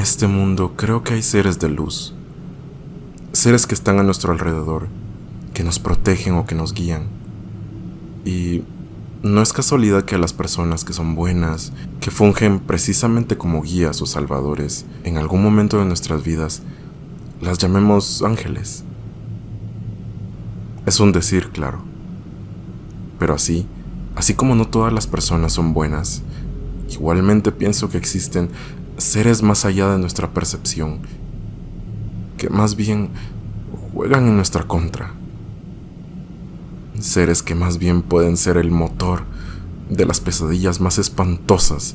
este mundo creo que hay seres de luz, seres que están a nuestro alrededor, que nos protegen o que nos guían. Y no es casualidad que a las personas que son buenas, que fungen precisamente como guías o salvadores en algún momento de nuestras vidas, las llamemos ángeles. Es un decir, claro. Pero así como no todas las personas son buenas, igualmente pienso que existen seres más allá de nuestra percepción, que más bien juegan en nuestra contra. Seres que más bien pueden ser el motor de las pesadillas más espantosas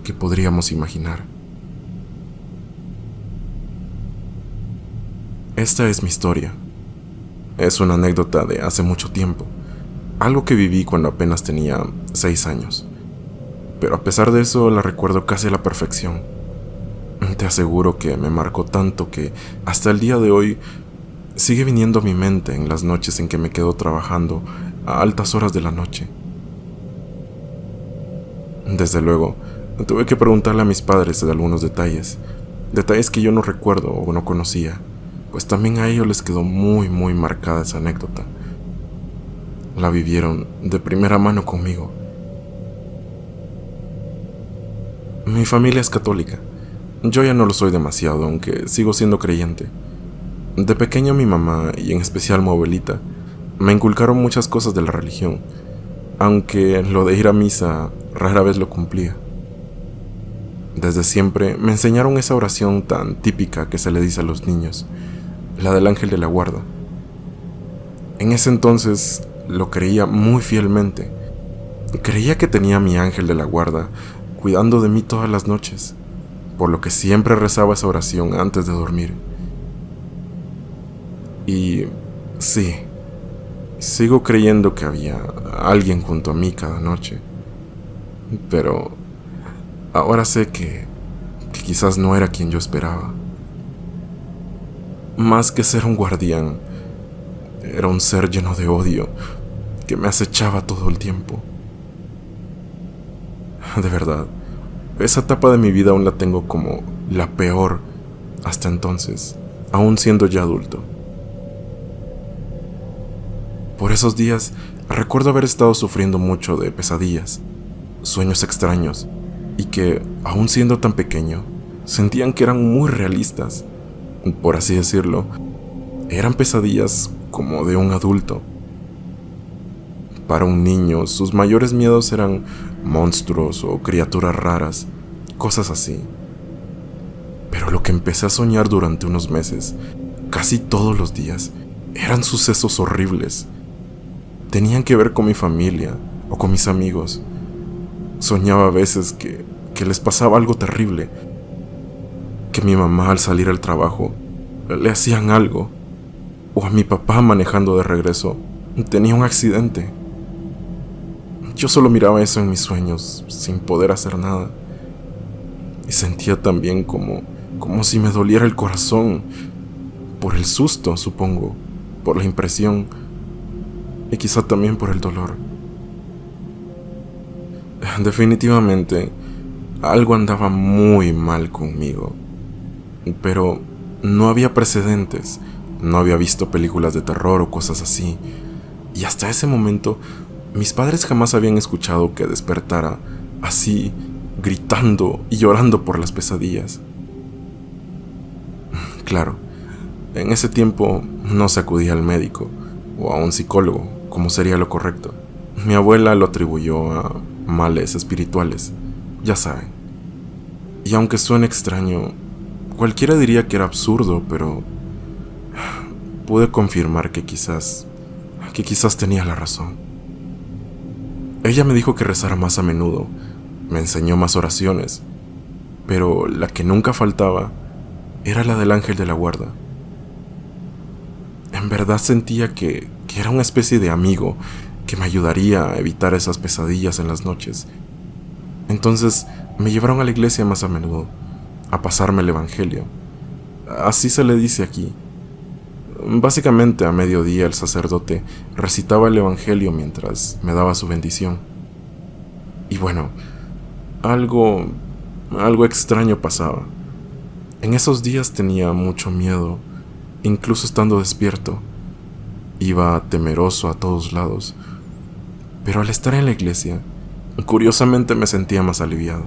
que podríamos imaginar. Esta es mi historia. Es una anécdota de hace mucho tiempo, algo que viví cuando apenas tenía 6 años. Pero a pesar de eso la recuerdo casi a la perfección. Te aseguro que me marcó tanto que hasta el día de hoy sigue viniendo a mi mente en las noches en que me quedo trabajando a altas horas de la noche. Desde luego, tuve que preguntarle a mis padres de algunos detalles que yo no recuerdo o no conocía, pues también a ellos les quedó muy marcada esa anécdota. La vivieron de primera mano conmigo. Mi familia es católica. Yo ya no lo soy demasiado, aunque sigo siendo creyente. De pequeño mi mamá, y en especial mi abuelita, me inculcaron muchas cosas de la religión, aunque lo de ir a misa rara vez lo cumplía. Desde siempre me enseñaron esa oración tan típica que se le dice a los niños, la del ángel de la guarda. En ese entonces lo creía muy fielmente. Creía que tenía a mi ángel de la guarda cuidando de mí todas las noches, por lo que siempre rezaba esa oración antes de dormir. Y sí, sigo creyendo que había alguien junto a mí cada noche, pero ahora sé que quizás no era quien yo esperaba. Más que ser un guardián, era un ser lleno de odio que me acechaba todo el tiempo. De verdad, esa etapa de mi vida aún la tengo como la peor hasta entonces, aún siendo ya adulto. Por esos días, recuerdo haber estado sufriendo mucho de pesadillas, sueños extraños, y que, aún siendo tan pequeño, sentían que eran muy realistas. Por así decirlo, eran pesadillas como de un adulto. Para un niño, sus mayores miedos eran monstruos o criaturas raras, cosas así. Pero lo que empecé a soñar durante unos meses, casi todos los días, eran sucesos horribles. Tenían que ver con mi familia o con mis amigos. Soñaba a veces que les pasaba algo terrible, que mi mamá al salir al trabajo le hacían algo, o a mi papá manejando de regreso tenía un accidente. Yo solo miraba eso en mis sueños, sin poder hacer nada. Y sentía también como si me doliera el corazón, por el susto, supongo, por la impresión, y quizá también por el dolor. Definitivamente, algo andaba muy mal conmigo, pero no había precedentes, no había visto películas de terror o cosas así, y hasta ese momento mis padres jamás habían escuchado que despertara así, gritando y llorando por las pesadillas. Claro, en ese tiempo no se acudía al médico o a un psicólogo, como sería lo correcto. Mi abuela lo atribuyó a males espirituales, ya saben. Y aunque suene extraño, cualquiera diría que era absurdo, pero pude confirmar que quizás tenía la razón. Ella me dijo que rezara más a menudo, me enseñó más oraciones, pero la que nunca faltaba era la del ángel de la guarda. En verdad sentía que era una especie de amigo que me ayudaría a evitar esas pesadillas en las noches. Entonces me llevaron a la iglesia más a menudo, a pasarme el evangelio. Así se le dice aquí. Básicamente a mediodía el sacerdote recitaba el evangelio mientras me daba su bendición. Y bueno, algo extraño pasaba. En esos días tenía mucho miedo, incluso estando despierto. Iba temeroso a todos lados, pero al estar en la iglesia, curiosamente me sentía más aliviado.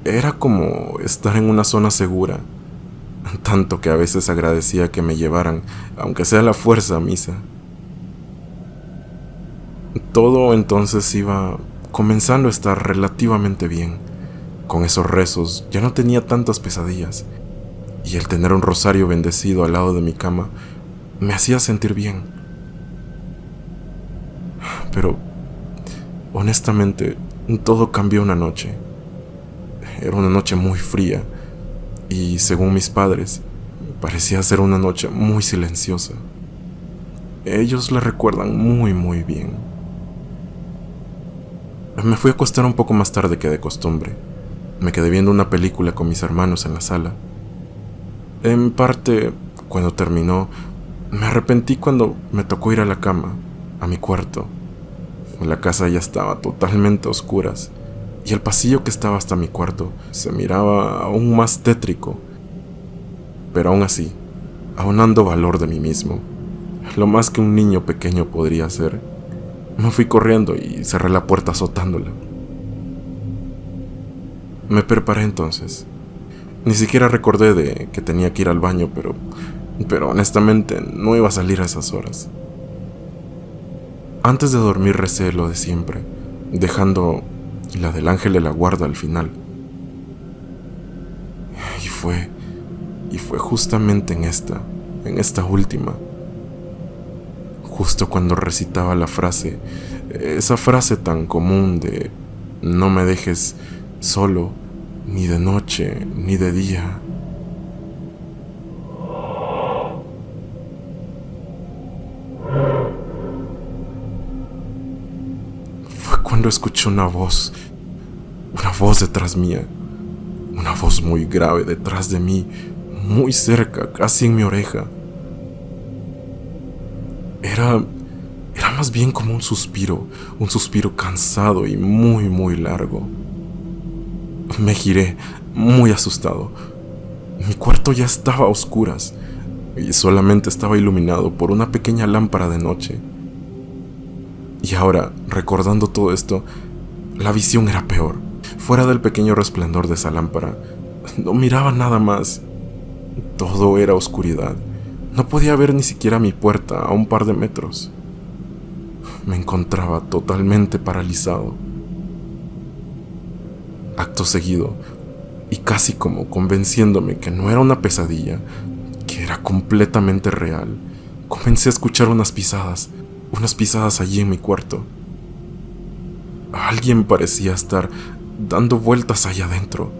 Era como estar en una zona segura, tanto que a veces agradecía que me llevaran, aunque sea a la fuerza, a misa. Todo entonces iba comenzando a estar relativamente bien. Con esos rezos ya no tenía tantas pesadillas, y el tener un rosario bendecido al lado de mi cama me hacía sentir bien. Pero, honestamente, todo cambió una noche. Era una noche muy fría, y según mis padres, parecía ser una noche muy silenciosa. Ellos la recuerdan muy bien. Me fui a acostar un poco más tarde que de costumbre. Me quedé viendo una película con mis hermanos en la sala. En parte, cuando terminó, me arrepentí cuando me tocó ir a la cama, a mi cuarto. La casa ya estaba totalmente a oscuras, y el pasillo que estaba hasta mi cuarto se miraba aún más tétrico. Pero aún así, aunando valor de mí mismo, lo más que un niño pequeño podría hacer, me fui corriendo y cerré la puerta azotándola. Me preparé entonces. Ni siquiera recordé de que tenía que ir al baño, pero honestamente no iba a salir a esas horas. Antes de dormir recé lo de siempre, dejando la del ángel de la guarda al final. Y fue justamente en esta última, justo cuando recitaba la frase, esa frase tan común de no me dejes solo, ni de noche, ni de día. Fue cuando escuché una voz detrás mía, una voz muy grave detrás de mí, muy cerca, casi en mi oreja. Era más bien como un suspiro cansado y muy largo. Me giré, muy asustado. Mi cuarto ya estaba a oscuras y solamente estaba iluminado por una pequeña lámpara de noche. Y ahora, recordando todo esto, la visión era peor. Fuera del pequeño resplandor de esa lámpara, no miraba nada más. Todo era oscuridad. No podía ver ni siquiera mi puerta a un par de metros. Me encontraba totalmente paralizado. Acto seguido, y casi como convenciéndome que no era una pesadilla, que era completamente real, comencé a escuchar unas pisadas allí en mi cuarto. Alguien parecía estar dando vueltas allá adentro,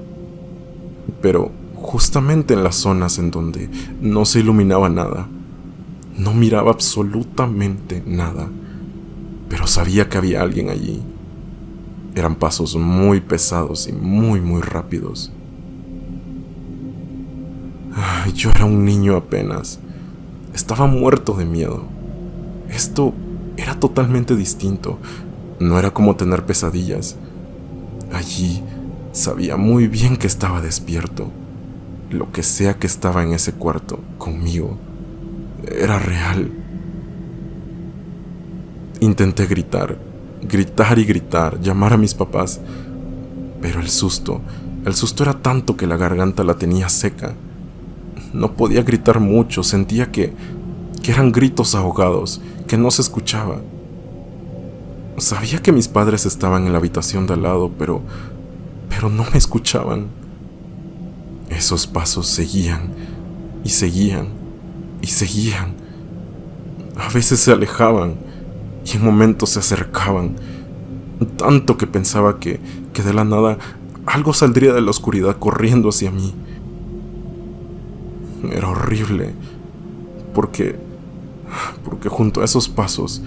pero justamente en las zonas en donde no se iluminaba nada. No miraba absolutamente nada, pero sabía que había alguien allí. Eran pasos muy pesados y muy rápidos. Yo era un niño apenas. Estaba muerto de miedo. Esto era totalmente distinto. No era como tener pesadillas. Allí sabía muy bien que estaba despierto. Lo que sea que estaba en ese cuarto conmigo era real. Intenté gritar, llamar a mis papás, pero el susto era tanto que la garganta la tenía seca. No podía gritar mucho, sentía que eran gritos ahogados, que no se escuchaba. Sabía que mis padres estaban en la habitación de al lado, pero no me escuchaban. Esos pasos seguían. A veces se alejaban y en momentos se acercaban, tanto que pensaba que de la nada algo saldría de la oscuridad corriendo hacia mí. Era horrible, porque junto a esos pasos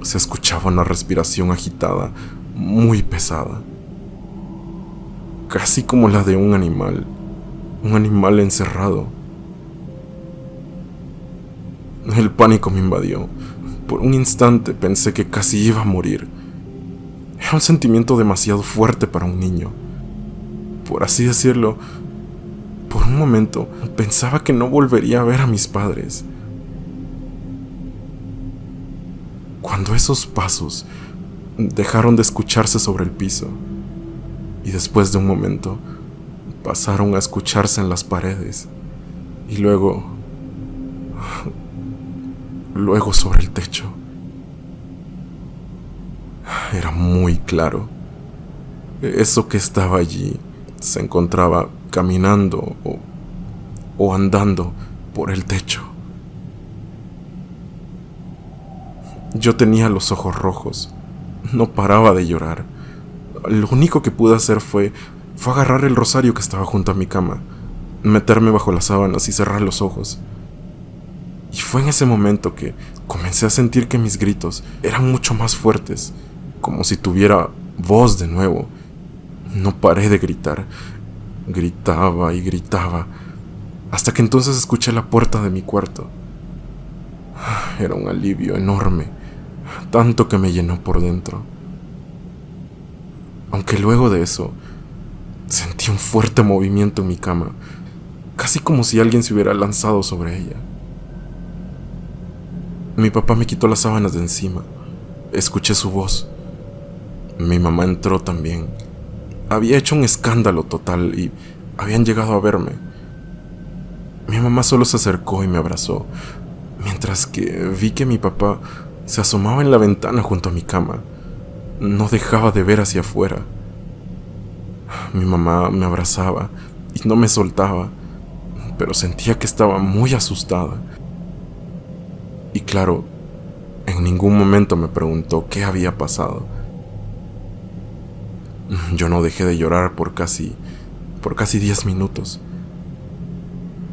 se escuchaba una respiración agitada, muy pesada, casi como la de un animal encerrado. El pánico me invadió. Por un instante pensé que casi iba a morir. Era un sentimiento demasiado fuerte para un niño. Por así decirlo, Por un momento pensaba que no volvería a ver a mis padres. Cuando esos pasos dejaron de escucharse sobre el piso y después de un momento pasaron a escucharse en las paredes y luego sobre el techo. Era muy claro. Eso que estaba allí se encontraba caminando o andando por el techo. Yo tenía los ojos rojos. No paraba de llorar. Lo único que pude hacer fue agarrar el rosario que estaba junto a mi cama, meterme bajo las sábanas y cerrar los ojos. Y fue en ese momento que comencé a sentir que mis gritos eran mucho más fuertes, como si tuviera voz de nuevo. No paré de gritar. Gritaba y gritaba, hasta que entonces escuché la puerta de mi cuarto. Era un alivio enorme, tanto que me llenó por dentro. Aunque luego de eso, sentí un fuerte movimiento en mi cama, casi como si alguien se hubiera lanzado sobre ella. Mi papá me quitó las sábanas de encima. Escuché su voz. Mi mamá entró también. Había hecho un escándalo total y habían llegado a verme. Mi mamá solo se acercó y me abrazó, mientras que vi que mi papá se asomaba en la ventana junto a mi cama. No dejaba de ver hacia afuera. Mi mamá me abrazaba y no me soltaba, pero sentía que estaba muy asustada. Y claro, en ningún momento me preguntó qué había pasado. Yo no dejé de llorar por casi 10 minutos.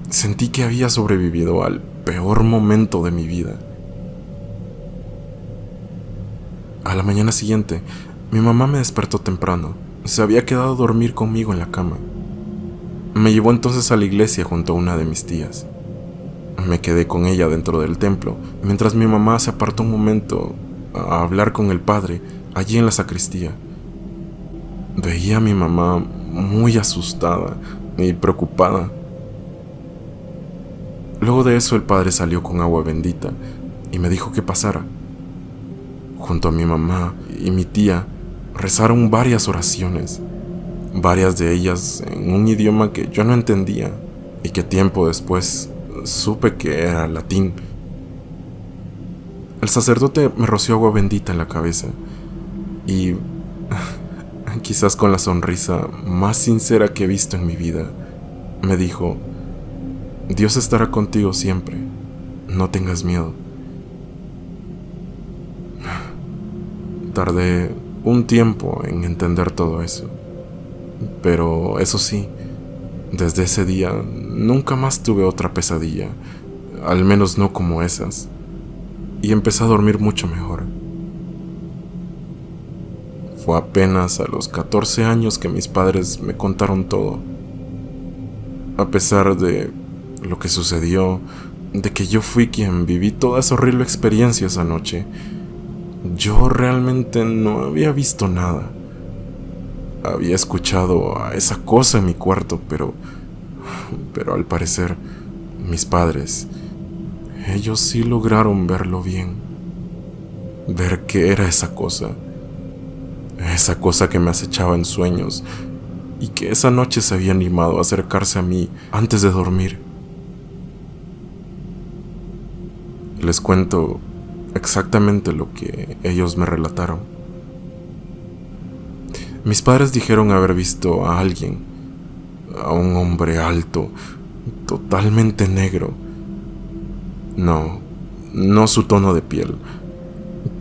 Sentí que había sobrevivido al peor momento de mi vida. A la mañana siguiente, mi mamá me despertó temprano. Se había quedado a dormir conmigo en la cama. Me llevó entonces a la iglesia junto a una de mis tías. Me quedé con ella dentro del templo, mientras mi mamá se apartó un momento a hablar con el padre allí en la sacristía. Veía a mi mamá muy asustada y preocupada. Luego de eso el padre salió con agua bendita y me dijo que pasara. Junto a mi mamá y mi tía rezaron varias oraciones, varias de ellas en un idioma que yo no entendía y que tiempo después supe que era latín. El sacerdote me roció agua bendita en la cabeza y, quizás con la sonrisa más sincera que he visto en mi vida, me dijo: Dios estará contigo siempre, no tengas miedo. Tardé un tiempo en entender todo eso, pero eso sí, desde ese día nunca más tuve otra pesadilla, al menos no como esas, y empecé a dormir mucho mejor. Fue apenas a los 14 años que mis padres me contaron todo. A pesar de lo que sucedió, de que yo fui quien viví toda esa horrible experiencia esa noche, yo realmente no había visto nada. Había escuchado a esa cosa en mi cuarto, pero al parecer mis padres, ellos sí lograron verlo bien. Ver qué era esa cosa que me acechaba en sueños y que esa noche se había animado a acercarse a mí antes de dormir. Les cuento exactamente lo que ellos me relataron. Mis padres dijeron haber visto a alguien, a un hombre alto, totalmente negro. No su tono de piel.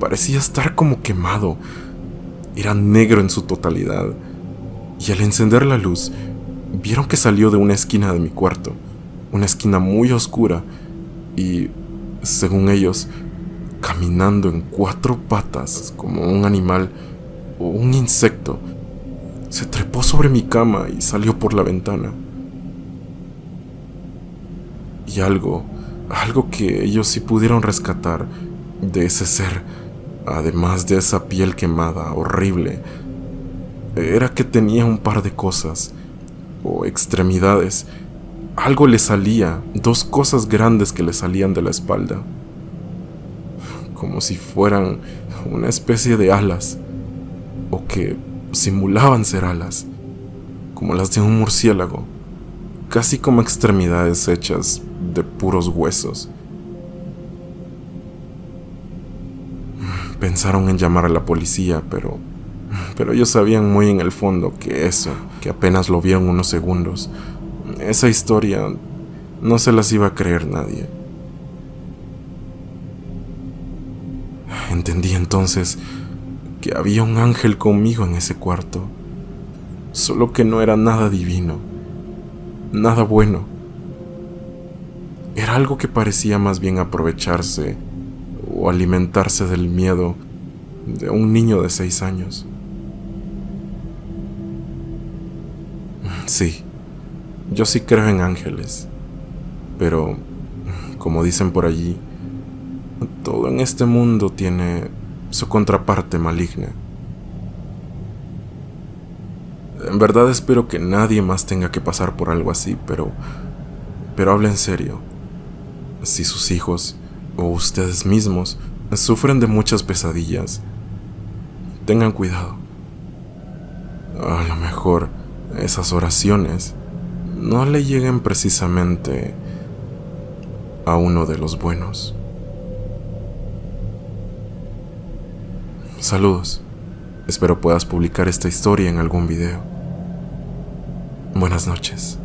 Parecía estar como quemado. Era negro en su totalidad. Y al encender la luz, vieron que salió de una esquina de mi cuarto, una esquina muy oscura, y, según ellos, caminando en 4 patas como un animal o un insecto, se trepó sobre mi cama y salió por la ventana. Y algo que ellos sí pudieron rescatar de ese ser, además de esa piel quemada horrible, era que tenía un par de cosas o extremidades algo le salía, dos cosas grandes que le salían de la espalda, como si fueran una especie de alas, o que simulaban ser alas, como las de un murciélago, casi como extremidades hechas de puros huesos. Pensaron en llamar a la policía, pero ellos sabían muy en el fondo que apenas lo vieron unos segundos, esa historia no se las iba a creer nadie. Entendí entonces que había un ángel conmigo en ese cuarto, solo que no era nada divino, nada bueno. Era algo que parecía más bien aprovecharse o alimentarse del miedo de un niño de 6 años. Sí, yo sí creo en ángeles, pero, como dicen por allí, todo en este mundo tiene su contraparte maligna. En verdad espero que nadie más tenga que pasar por algo así, pero habla en serio. Si sus hijos o ustedes mismos sufren de muchas pesadillas, tengan cuidado. A lo mejor esas oraciones no le lleguen precisamente a uno de los buenos. Saludos. Espero puedas publicar esta historia en algún video. Buenas noches.